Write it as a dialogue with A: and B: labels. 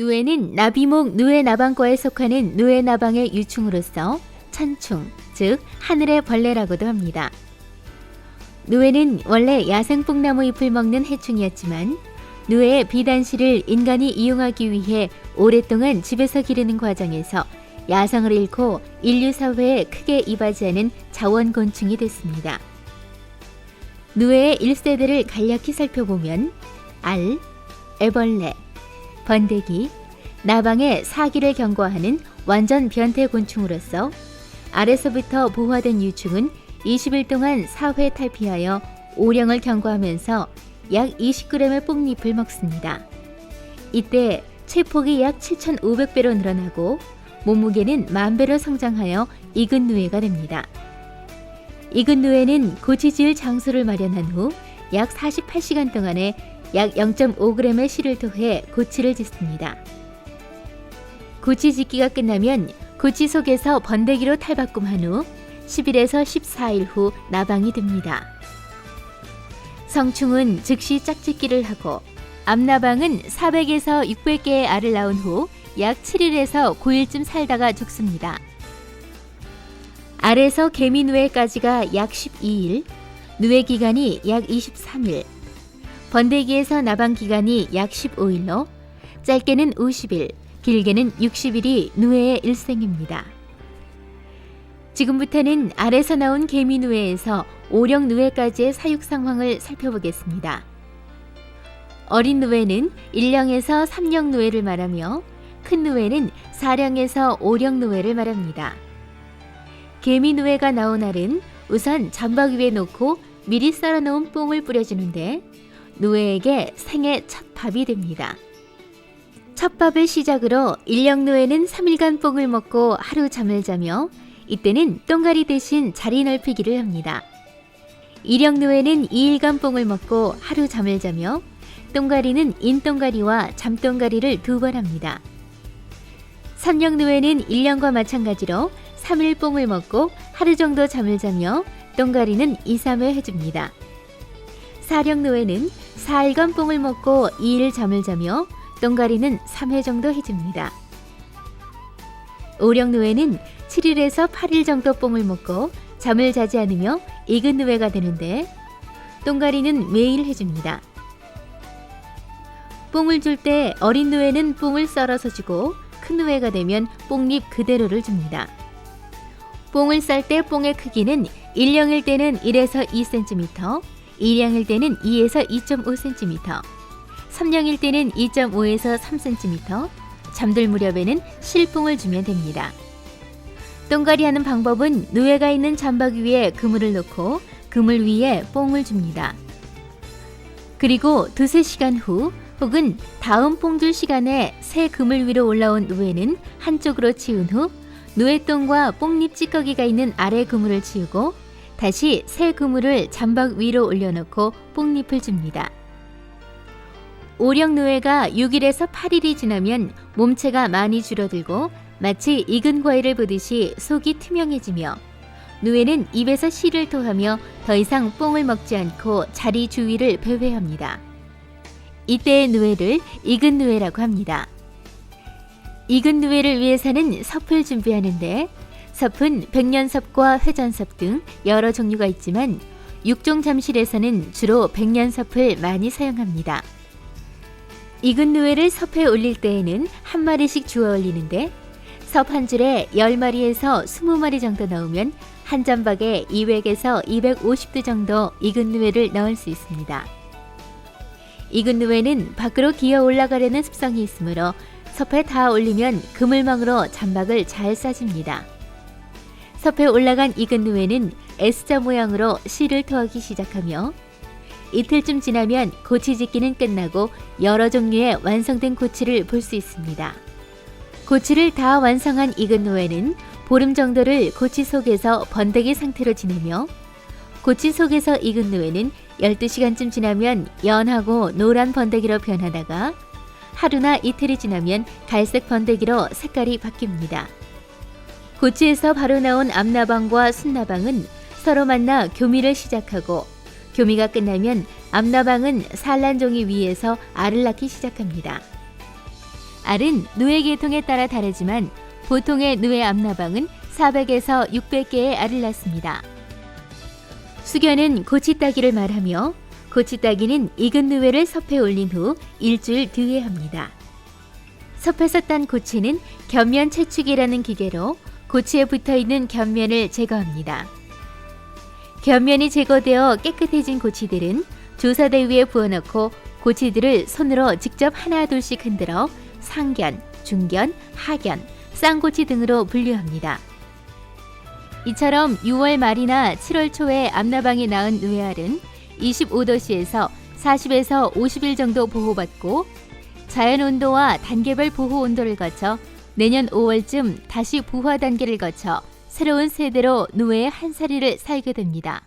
A: 누에는 나비목 누에나방과에 속하는 누에나방의 유충으로서 천충, 즉 하늘의 벌레라고도 합니다. 누에는 원래 야생뽕나무 잎을 먹는 해충이었지만 누에의 비단실을 인간이 이용하기 위해 오랫동안 집에서 기르는 과정에서 야성을 잃고 인류 사회에 크게 이바지하는 자원곤충이 됐습니다. 누에의 1세대를 간략히 살펴보면 알, 애벌레, 번데기, 나방의 사기를 경과하는 완전 변태곤충으로서 알에서부터 부화된 유충은 20일 동안 사회 탈피하여 오령을 경과하면서 약 20g의 뽕잎을 먹습니다. 이때 체폭이 약 7,500배로 늘어나고 몸무게는 10,000배로 성장하여 익은 누에가 됩니다. 익은 누에는 고치 지을 장소를 마련한 후 약 48시간 동안에 약 0.5g의 씨를 토해 고치를 짓습니다. 고치 짓기가 끝나면 고치 속에서 번데기로 탈바꿈한 후 10일에서 14일 후 나방이 됩니다. 성충은 즉시 짝짓기를 하고 암나방은 400에서 600개의 알을 낳은 후 약 7일에서 9일쯤 살다가 죽습니다. 알에서 개미 누에까지가 약 12일, 누에 기간이 약 23일, 번데기에서 나방 기간이 약 15일로 짧게는 50일, 길게는 60일이 누에의 일생입니다. 지금부터는 알에서 나온 개미 누에에서 오령 누에까지의 사육 상황을 살펴보겠습니다. 어린 누에는 1령에서 3령 누에를 말하며 큰 누에는 4령에서 5령 누에를 말합니다. 개미 누에가 나온 알은 우선 잠박 위에 놓고 미리 썰어놓은 뽕을 뿌려주는데 누에에게 생애 첫 밥이 됩니다. 첫 밥을 시작으로 1령 누에는 3일간 뽕을 먹고 하루 잠을 자며 이때는 똥가리 대신 자리 넓히기를 합니다. 2령 누에는 2일간 뽕을 먹고 하루 잠을 자며 똥가리는 인똥가리와 잠똥가리를 2번 합니다. 3령 누에는 1령과 마찬가지로 3일 뽕을 먹고 하루 정도 잠을 자며 똥가리는 2, 3회 해줍니다. 4령 누에는 4일간 뽕을 먹고 2일 잠을 자며 똥가리는 3회 정도 해줍니다. 5령 누에는 7일에서 8일 정도 뽕을 먹고 잠을 자지 않으며 익은 누에가 되는데 똥가리는 매일 해줍니다. 뽕을 줄 때 어린 누에는 뽕을 썰어서 주고 큰 누에가 되면 뽕잎 그대로를 줍니다. 뽕을 쌀 때 뽕의 크기는 1령일 때는 1에서 2cm, 2령일 때는 2에서 2.5cm, 3령일 때는 2.5에서 3cm, 잠들 무렵에는 실뽕을 주면 됩니다. 똥가리 하는 방법은 누에가 있는 잠박 위에 그물을 놓고 그물 위에 뽕을 줍니다. 그리고 2-3시간 후 혹은 다음 뽕줄 시간에 새 그물 위로 올라온 누에는 한쪽으로 치운 후 누에똥과 뽕잎 찌꺼기가 있는 아래 그물을 치우고 다시 새 그물을 잠박 위로 올려놓고 뽕잎을 줍니다. 오령 누에가 6일에서 8일이 지나면 몸체가 많이 줄어들고 마치 익은 과일을 보듯이 속이 투명해지며 누에는 입에서 씨를 토하며 더 이상 뽕을 먹지 않고 자리 주위를 배회합니다. 이때의 누에를 익은 누에라고 합니다. 익은 누에를 위해서는 섭을 준비하는데 섭은 백년섭과 회전섭 등 여러 종류가 있지만 육종 잠실에서는 주로 백년섭을 많이 사용합니다. 익은 누에를 섭에 올릴 때에는 한 마리씩 주워 올리는데 섭 한 줄에 10마리에서 20마리 정도 넣으면 한 잠박에 200에서 250두 정도 익은 누에를 넣을 수 있습니다. 익은 누에는 밖으로 기어 올라가려는 습성이 있으므로 섭에 다 올리면 그물망으로 잠박을 잘 싸집니다. 섭에 올라간 익은 누에는 S자 모양으로 씨를 토하기 시작하며 이틀쯤 지나면 고치 짓기는 끝나고 여러 종류의 완성된 고치를 볼 수 있습니다. 고치를 다 완성한 익은 누에는 보름 정도를 고치 속에서 번데기 상태로 지내며 고치 속에서 익은 누에는 12시간쯤 지나면 연하고 노란 번데기로 변하다가 하루나 이틀이 지나면 갈색 번데기로 색깔이 바뀝니다. 고치에서 바로 나온 암나방과 순나방은 서로 만나 교미를 시작하고 교미가 끝나면 암나방은 산란종이 위에서 알을 낳기 시작합니다. 알은 누에 계통에 따라 다르지만 보통의 누에 암나방은 400에서 600개의 알을 낳습니다. 수견은 고치따기를 말하며 고치따기는 익은 누에를 섭에 올린 후 일주일 뒤에 합니다. 섭에서 딴 고치는 겹면 채축이라는 기계로 고치에 붙어있는 겹면을 제거합니다. 겹면이 제거되어 깨끗해진 고치들은 조사대 위에 부어넣고 고치들을 손으로 직접 하나 둘씩 흔들어 상견, 중견, 하견, 쌍고치 등으로 분류합니다. 이처럼 6월 말이나 7월 초에 암나방이 낳은 누에알은 25도씨에서 40에서 50일 정도 보호받고 자연 온도와 단계별 보호 온도를 거쳐 내년 5월쯤 다시 부화 단계를 거쳐 새로운 세대로 누에의 한 사리를 살게 됩니다.